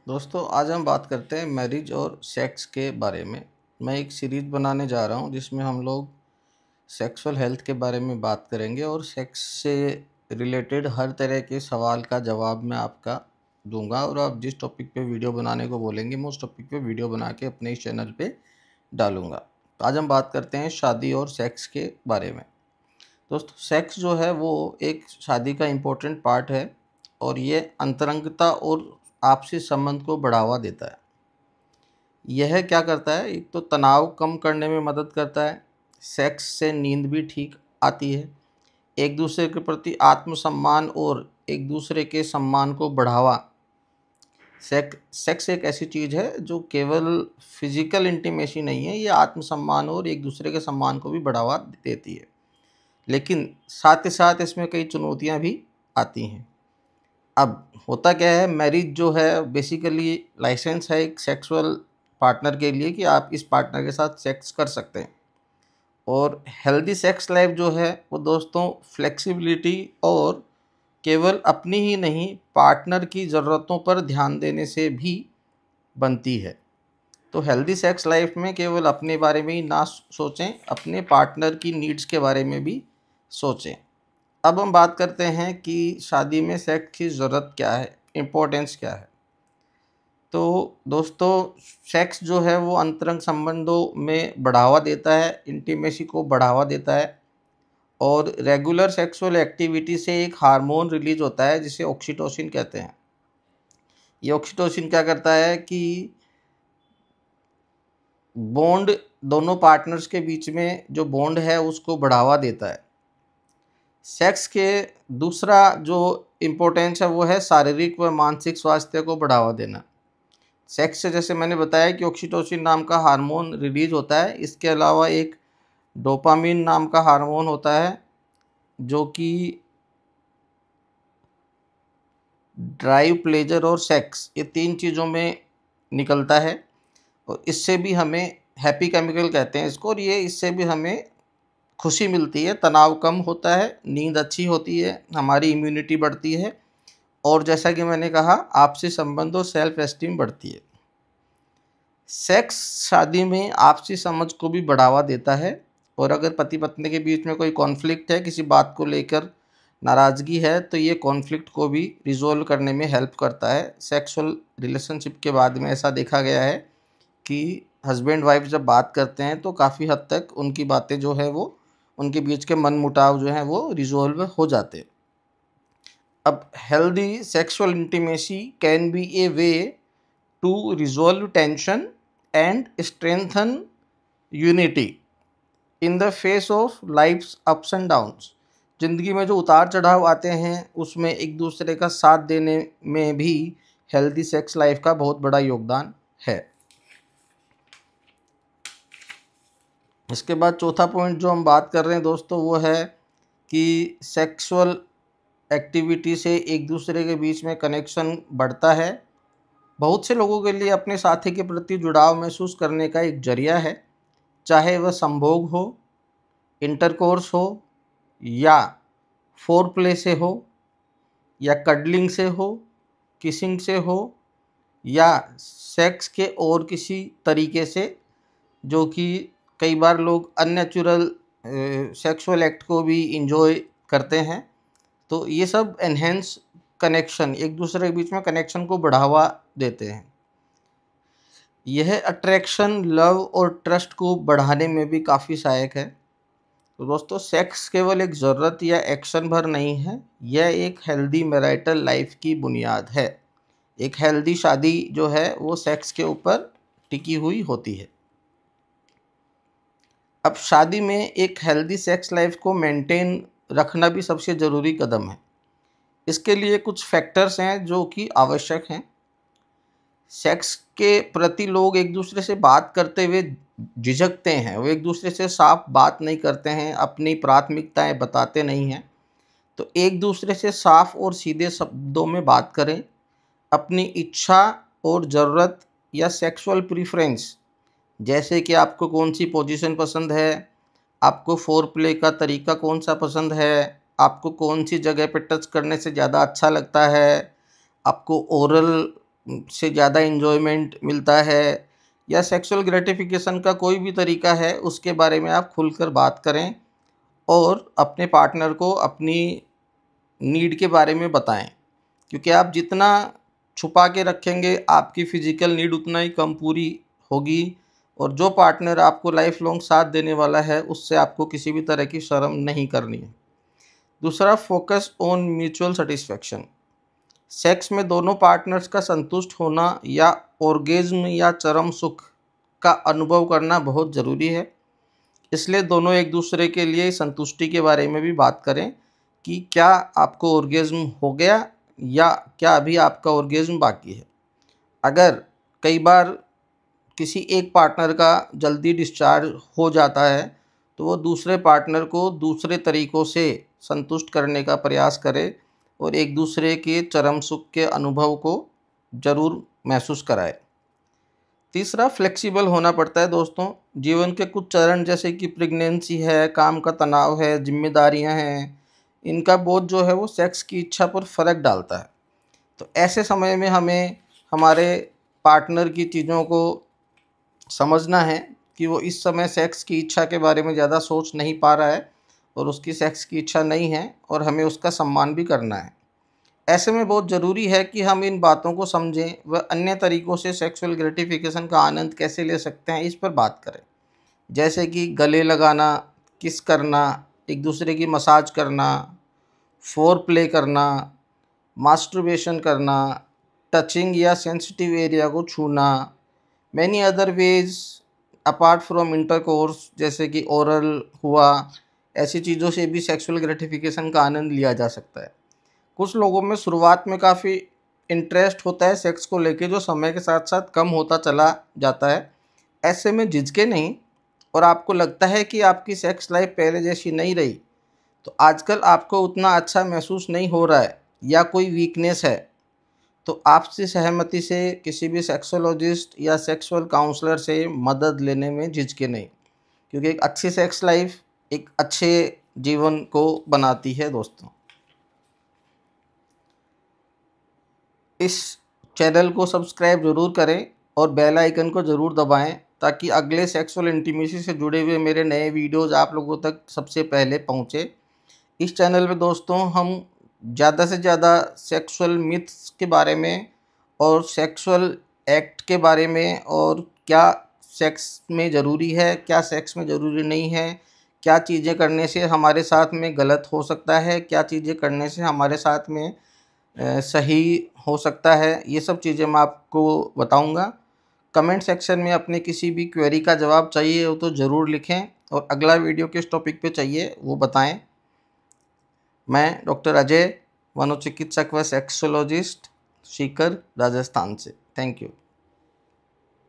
दोस्तों आज हम बात करते हैं मैरिज और सेक्स के बारे में। मैं एक सीरीज़ बनाने जा रहा हूं जिसमें हम लोग सेक्सुअल हेल्थ के बारे में बात करेंगे और सेक्स से रिलेटेड हर तरह के सवाल का जवाब मैं आपका दूंगा। और आप जिस टॉपिक पे वीडियो बनाने को बोलेंगे मैं उस टॉपिक पे वीडियो बना के अपने इस चैनल पे डालूंगा। तो आज हम बात करते हैं शादी और सेक्स के बारे में। दोस्तों सेक्स जो है वो एक शादी का इम्पोर्टेंट पार्ट है और ये अंतरंगता और आपसी संबंध को बढ़ावा देता है। यह क्या करता है, एक तो तनाव कम करने में मदद करता है, सेक्स से नींद भी ठीक आती है, एक दूसरे के प्रति आत्मसम्मान और एक दूसरे के सम्मान को बढ़ावा। सेक्स एक ऐसी चीज़ है जो केवल फिजिकल इंटीमेसी नहीं है, ये आत्मसम्मान और एक दूसरे के सम्मान को भी बढ़ावा देती है। लेकिन साथ ही साथ इसमें कई चुनौतियां भी आती हैं। अब होता क्या है, मैरिज जो है बेसिकली लाइसेंस है एक सेक्सुअल पार्टनर के लिए कि आप इस पार्टनर के साथ सेक्स कर सकते हैं। और हेल्दी सेक्स लाइफ जो है वो दोस्तों फ्लेक्सिबिलिटी और केवल अपनी ही नहीं पार्टनर की ज़रूरतों पर ध्यान देने से भी बनती है। तो हेल्दी सेक्स लाइफ में केवल अपने बारे में ही ना सोचें, अपने पार्टनर की नीड्स के बारे में भी सोचें। अब हम बात करते हैं कि शादी में सेक्स की ज़रूरत क्या है, इम्पोर्टेंस क्या है। तो दोस्तों सेक्स जो है वो अंतरंग संबंधों में बढ़ावा देता है, इंटीमेसी को बढ़ावा देता है। और रेगुलर सेक्सुअल एक्टिविटी से एक हार्मोन रिलीज होता है जिसे ऑक्सीटोसिन कहते हैं। ये ऑक्सीटोसिन क्या करता है कि बॉन्ड, दोनों पार्टनर्स के बीच में जो बॉन्ड है उसको बढ़ावा देता है। सेक्स के दूसरा जो इम्पोर्टेंस है वो है शारीरिक व मानसिक स्वास्थ्य को बढ़ावा देना। सेक्स से जैसे मैंने बताया कि ऑक्सीटोसिन नाम का हार्मोन रिलीज होता है, इसके अलावा एक डोपामिन नाम का हार्मोन होता है जो कि ड्राइव, प्लेजर और सेक्स, ये तीन चीज़ों में निकलता है। और इससे भी हमें हैप्पी केमिकल कहते हैं इसको, और ये इससे भी हमें खुशी मिलती है, तनाव कम होता है, नींद अच्छी होती है, हमारी इम्यूनिटी बढ़ती है और जैसा कि मैंने कहा आपसी संबंध और सेल्फ एस्टीम बढ़ती है। सेक्स शादी में आपसी समझ को भी बढ़ावा देता है और अगर पति पत्नी के बीच में कोई कॉन्फ्लिक्ट है, किसी बात को लेकर नाराज़गी है, तो ये कॉन्फ्लिक्ट को भी रिजोल्व करने में हेल्प करता है। सेक्सुअल रिलेशनशिप के बाद में ऐसा देखा गया है कि हस्बैंड वाइफ जब बात करते हैं तो काफ़ी हद तक उनकी बातें जो है वो, उनके बीच के मन मुटाव जो हैं वो रिजोल्व हो जाते हैं। अब healthy sexual intimacy can be a way to resolve tension and strengthen unity in the face of life's ups and downs. ज़िंदगी में जो उतार चढ़ाव आते हैं उसमें एक दूसरे का साथ देने में भी हेल्दी सेक्स लाइफ का बहुत बड़ा योगदान है। इसके बाद चौथा पॉइंट जो हम बात कर रहे हैं दोस्तों वो है कि सेक्सुअल एक्टिविटी से एक दूसरे के बीच में कनेक्शन बढ़ता है। बहुत से लोगों के लिए अपने साथी के प्रति जुड़ाव महसूस करने का एक जरिया है, चाहे वह संभोग हो, इंटरकोर्स हो या फोर प्ले से हो या कडलिंग से हो, किसिंग से हो या सेक्स के और किसी तरीके से, जो कि कई बार लोग अननेचुरल सेक्सुअल एक्ट को भी इंजॉय करते हैं। तो ये सब एनहेंस कनेक्शन, एक दूसरे के बीच में कनेक्शन को बढ़ावा देते हैं। यह अट्रैक्शन, लव और ट्रस्ट को बढ़ाने में भी काफ़ी सहायक है। तो दोस्तों सेक्स केवल एक ज़रूरत या एक्शन भर नहीं है, यह एक हेल्दी मैरिटल लाइफ की बुनियाद है। एक हेल्दी शादी जो है वो सेक्स के ऊपर टिकी हुई होती है। अब शादी में एक हेल्दी सेक्स लाइफ को मेंटेन रखना भी सबसे ज़रूरी कदम है। इसके लिए कुछ फैक्टर्स हैं जो कि आवश्यक हैं। सेक्स के प्रति लोग एक दूसरे से बात करते हुए झिझकते हैं, वो एक दूसरे से साफ बात नहीं करते हैं, अपनी प्राथमिकताएं बताते नहीं हैं। तो एक दूसरे से साफ और सीधे शब्दों में बात करें। अपनी इच्छा और ज़रूरत या सेक्सुअल प्रीफरेंस, जैसे कि आपको कौन सी पोजीशन पसंद है, आपको फोर प्ले का तरीका कौन सा पसंद है, आपको कौन सी जगह पे टच करने से ज़्यादा अच्छा लगता है, आपको ओरल से ज़्यादा एन्जॉयमेंट मिलता है या सेक्सुअल ग्रेटिफिकेशन का कोई भी तरीका है, उसके बारे में आप खुलकर बात करें और अपने पार्टनर को अपनी नीड के बारे में बताएं। क्योंकि आप जितना छुपा के रखेंगे, आपकी फ़िज़िकल नीड उतना ही कम पूरी होगी और जो पार्टनर आपको लाइफ़ लॉन्ग साथ देने वाला है, उससे आपको किसी भी तरह की शर्म नहीं करनी है। दूसरा, focus on mutual satisfaction. Sex में दोनों पार्टनर्स का संतुष्ट होना या ऑर्गेज़्म या चरम सुख का अनुभव करना बहुत ज़रूरी है। इसलिए दोनों एक दूसरे के लिए संतुष्टि के बारे में भी बात करें कि क्या आपको ऑर्गेज़्म हो गया या क्या अभी आपका ऑर्गेज़्म बाकी है। अगर कई बार किसी एक पार्टनर का जल्दी डिस्चार्ज हो जाता है, तो वो दूसरे पार्टनर को दूसरे तरीक़ों से संतुष्ट करने का प्रयास करे और एक दूसरे के चरम सुख के अनुभव को ज़रूर महसूस कराए। तीसरा, फ्लेक्सिबल होना पड़ता है दोस्तों। जीवन के कुछ चरण जैसे कि प्रेगनेंसी है, काम का तनाव है, ज़िम्मेदारियाँ हैं, इनका बोझ जो है वो सेक्स की इच्छा पर फ़र्क डालता है। तो ऐसे समय में हमें हमारे पार्टनर की चीज़ों को समझना है कि वो इस समय सेक्स की इच्छा के बारे में ज़्यादा सोच नहीं पा रहा है और उसकी सेक्स की इच्छा नहीं है और हमें उसका सम्मान भी करना है। ऐसे में बहुत ज़रूरी है कि हम इन बातों को समझें व अन्य तरीक़ों से सेक्सुअल ग्रेटिफिकेशन का आनंद कैसे ले सकते हैं, इस पर बात करें। जैसे कि गले लगाना, किस करना, एक दूसरे की मसाज करना, फोर प्ले करना, मास्टरबेशन करना, टचिंग या सेंसिटिव एरिया को छूना, many other ways apart from intercourse जैसे कि ओरल हुआ, ऐसी चीज़ों से भी सेक्सुअल ग्रेटिफिकेशन का आनंद लिया जा सकता है। कुछ लोगों में शुरुआत में काफ़ी इंटरेस्ट होता है सेक्स को लेके, जो समय के साथ साथ कम होता चला जाता है। ऐसे में झिझके नहीं और आपको लगता है कि आपकी सेक्स लाइफ पहले जैसी नहीं रही, तो आजकल आपको उतना अच्छा महसूस नहीं हो रहा है या कोई वीकनेस है, तो आपसी सहमति से किसी भी सेक्सोलॉजिस्ट या सेक्सुअल काउंसलर से मदद लेने में झिझके नहीं। क्योंकि एक अच्छी सेक्स लाइफ एक अच्छे जीवन को बनाती है दोस्तों। इस चैनल को सब्सक्राइब ज़रूर करें और बेल आइकन को ज़रूर दबाएं ताकि अगले सेक्सुअल इंटीमेसी से जुड़े हुए मेरे नए वीडियोज़ आप लोगों तक सबसे पहले पहुँचे। इस चैनल में दोस्तों हम ज़्यादा से ज़्यादा सेक्सुअल मिथ्स के बारे में और सेक्सुअल एक्ट के बारे में और क्या सेक्स में ज़रूरी है, क्या सेक्स में ज़रूरी नहीं है, क्या चीज़ें करने से हमारे साथ में गलत हो सकता है, क्या चीज़ें करने से हमारे साथ में सही हो सकता है, ये सब चीज़ें मैं आपको बताऊंगा। कमेंट सेक्शन में अपने किसी भी क्वेरी का जवाब चाहिए हो तो ज़रूर लिखें और अगला वीडियो किस टॉपिक पे चाहिए वो बताएं। मैं डॉक्टर अजय, मनोचिकित्सक व सेक्सोलॉजिस्ट, सीकर, राजस्थान से। Thank you.